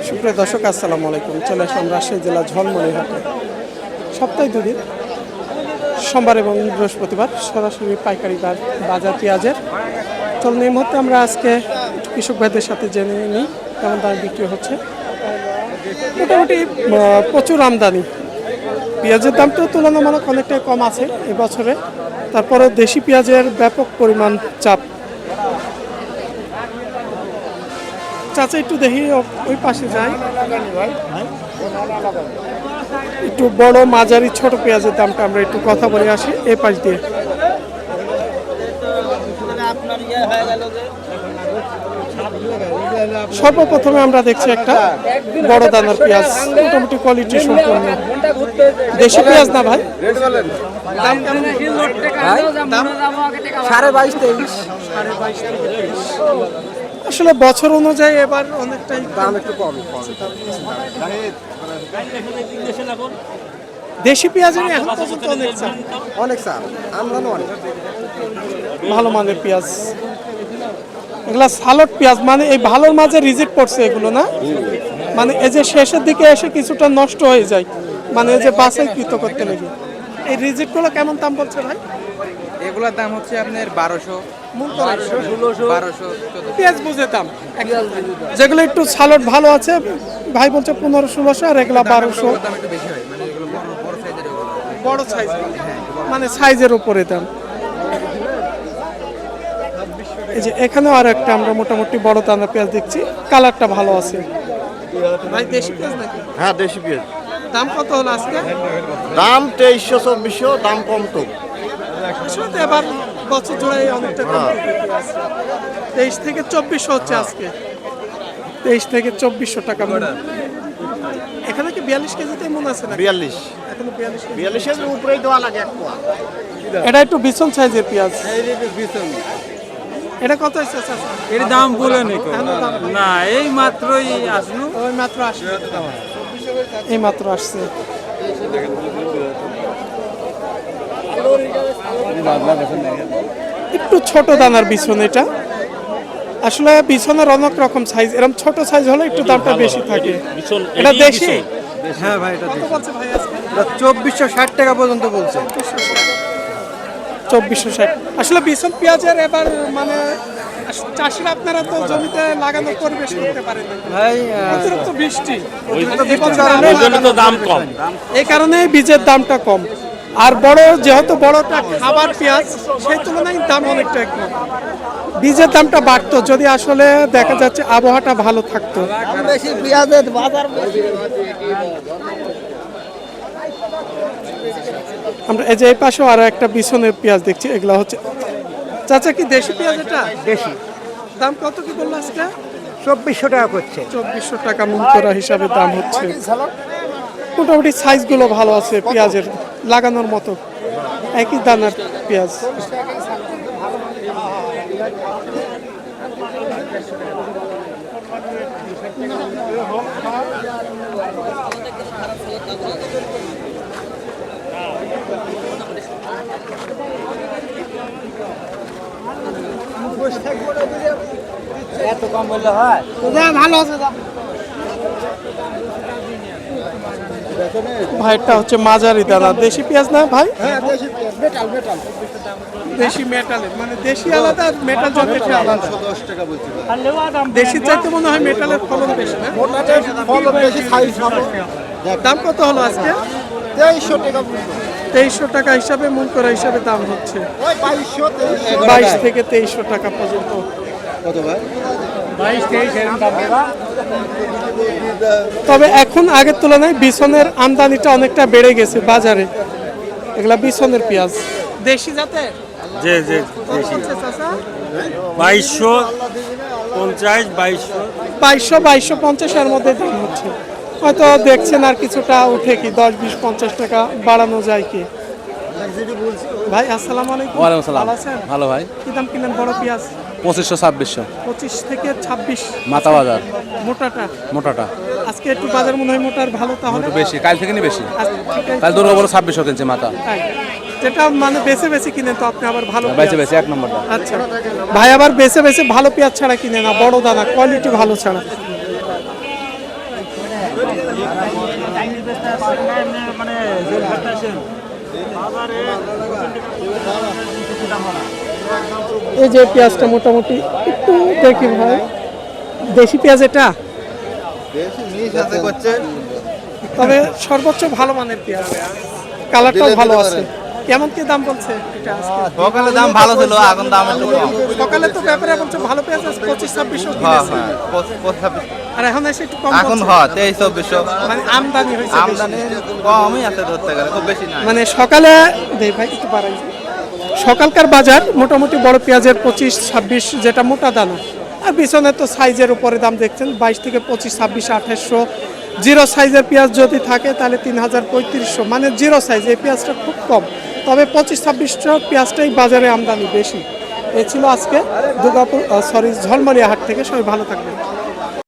সুপ্রিয় দর্শক আসসালামু আলাইকুম। চলে আসলাম রাজশাহী জেলা ঝলমনিরহাটে। সপ্তাহে দুদিন সোমবার এবং বৃহস্পতিবার সরাসরি পাইকারি বাজার পেঁয়াজের। চলুন এই মুহূর্তে আমরা আজকে কৃষক ভাইদের সাথে জেনে নিই কেমন দামে বিক্রি হচ্ছে। মোটামুটি প্রচুর আমদানি, পেঁয়াজের দামটা তুলনামূলক অনেকটাই কম আছে এবছরে। তারপরে দেশি পেঁয়াজের ব্যাপক পরিমাণ চাপ। চাচা একটু দেখি ওই পাশে যাই, একটু বড় মাঝারি ছোট পেঁয়াজের দামটা আমরা একটু কথা বলে আসি এই পাশ দিয়ে। সর্বপ্রথমে আমরা দেখছি একটা বড় দানার পেঁয়াজ, মোটামুটি কোয়ালিটি সম্পন্ন দেশি পেঁয়াজ না ভাই? দাম কেমন? 22.5-23। আসলে বছর অনুযায়ী এবার অনেকটাই দাম একটু কম। দেশি পেঁয়াজের এখন পর্যন্ত অনেক চাপ, অনেক চাপ, আমদানি অনেক। ভালো মানের পেঁয়াজ, এগুলা সালট পেঁয়াজ, মানে এই ভালোর মাঝে রিজেক্ট পড়ছে এগুলো না, মানে এই যে শেষের দিকে এসে কিছুটা নষ্ট হয়ে যায়, মানে এই যে বাছাইকৃত করতে লেগে। এই রিজেক্টগুলো কেমন দাম বলছে ভাই? এগুলোর দাম হচ্ছে আপনার 1200, 1200 পেঁয়াজ বুঝে দাম। যেগুলো একটু সালট ভালো আছে ভাই বলছে 1500-1600, আর এগুলা 1200। দাম একটু বেশি হয়, মানে এগুলো বড় সাইজের। বড় সাইজ, মানে সাইজের উপরে দাম। এই যে এখানেও আর একটা আমরা মোটামুটি বড় দানা পেঁয়াজ দেখছি, কালারটা ভালো আছে। ভাই দেশি পেঁয়াজ নাকি? হ্যাঁ, দেশি পেঁয়াজ। দাম কত হলো আজকে? দাম 2300-2400, দাম কম তো। আসলে তো এবার বছর জুড়ে অনেকটা কম বিক্রি আছে। 23 থেকে 2400 হচ্ছে আজকে, 23 থেকে 2400 টাকা মন। এখানে কি 42 কেজিতে মন আছে না? 42। এখনো 42 কেজি। 42-এর উপরেই দেওয়া লাগে এক পোয়া। এটা একটু বিছন সাইজের পেঁয়াজ। এটা কত হচ্ছে চাচা? এর দাম বলেনি এখনো দাম না, এই মাত্রই আসলো। ওই মাত্র আসছে, এই মাত্র আসছে। একটু ছোট দানার বিছন এটা। আসলে বিছনের অনেক রকম সাইজ, এরকম ছোট সাইজ হলে একটু দামটা বেশি থাকে। এটা দেশি? হ্যাঁ ভাই, এটা কত বলছে ভাই আজকে? 2460 টাকা পর্যন্ত বলছে। 2460। আসলে বিছন পেঁয়াজের এবার মানে চাষিরা আপনারা তো জমিতে লাগানো পরিবেশ করতে পারেন না ভাই অতিরিক্ত বৃষ্টি, দাম কম। এই কারণে বীজের দামটা কম। আর বড় যেহেতু বড়টা খাবার পেঁয়াজ, সেই তুলনায় দাম অনেকটা কম। বীজের দামটা বাড়তো যদি আসলে দেখা যাচ্ছে আবহাওয়াটা ভালো থাকতো। বেশি পেঁয়াজের বাজার বেশি। আমরা এই যে এই পাশেও আরো একটা বিছনের পেঁয়াজ দেখছি, এগুলা হচ্ছে চাচা কি দেশি পেঁয়াজ? এটা বেশি। দাম কত কি বললো আজকে? 2400 টাকা করছে। 2400 টাকা মন করা হিসাবে দাম হচ্ছে। মোটামুটি সাইজগুলো ভালো আছে পেঁয়াজের, লাগানোর মতো একই দানার পেঁয়াজ। এত কম বললে হয়? ভালো আছে ভাইটা হচ্ছে মাঝারি দানা দেশি পেঁয়াজ না ভাই? দেশি মেটালের, মানে দেশি আলাদা আর মেটাল যত আলাদা। দেশির চাইতে মনে হয় মেটালের ফলন বেশি না? দাম কত হলো আজকে? 2300 টাকা হিসাবে মন করা হিসাবে দাম হচ্ছে। 22 থেকে 2300 টাকা পর্যন্ত। তবে এখন আগের তুলনায় বিছনের আমদানিটা অনেকটা বেড়ে গেছে বাজারে। এগুলা বিছনের পেঁয়াজ দেশি জাতের। জি জি, দেশি। 2250, 2250 এর মধ্যে দাম হচ্ছে। হয়তো দেখছেন আর কিছুটা উঠে কি 10-20-50 টাকা বাড়ানো যায় কি। ভাই আসসালামু আলাইকুম। ওয়ালাইকুম আসসালাম। ভালো আছেন? ভালো ভাই। কি দাম কিনেন বড় পেঁয়াজ? 2500-2600 25 থেকে 26 মাথা বাজার। মোটাটা মোটাটা আজকে একটু বাজার মনে হয় মোটার ভালো, তাহলে একটু বেশি, কাল থেকে বেশি। আজকে কাল দুর্গা বড় 2600 কিনছে মাথা। তাই? যেটা মানে বেছে বেছে কিনেন তো আপনি আবার ভালো বেঁচে পেঁয়াজ। বেঁচে 1 নম্বরটা। আচ্ছা ভাই, আবার বেছে বেছে ভালো পেঁয়াজ ছাড়া কিনে না, বড় দানা কোয়ালিটি ভালো ছাড়া। এই যে পেঁয়াজটা মোটামুটি একটু দেখি ভাই, দেশি পেঁয়াজ এটা, তবে সর্বোচ্চ ভালো মানের পেঁয়াজ, কালারটাও ভালো আছে। কেমন কি দাম বলছে এটা আজকে? সকালে দাম ভালো ছিল, এখন দাম একটু কম। সকালে তো ব্যাপারে বলছে ভালো পেঁয়াজ আছে 25-26 আর এখন এসে একটু কম এখন বলছে। হয় 23-2400। মানে আমদানি হয়েছে বেশি। আমদানি কমই আছে ধরতে গেলে, খুব বেশি না। মানে সকালে দেই ভাই একটু বাড়াই, সকালকার বাজার মোটামুটি বড় পেঁয়াজের 25-26 যেটা মোটা দানা, আর পিছনে তো সাইজের উপরে দাম দেখছেন 22 থেকে 25, 26, 2800। জিরো সাইজের পেঁয়াজ যদি থাকে তাহলে 3000-3500, মানে জিরো সাইজ এই পেঁয়াজটা খুব কম, তবে 25-2600 পেঁয়াজটাই বাজারে আমদানি বেশি। এ ছিল আজকে দুর্গাপুর ঝলমলিয়া হাট থেকে। সবাই ভালো থাকবেন।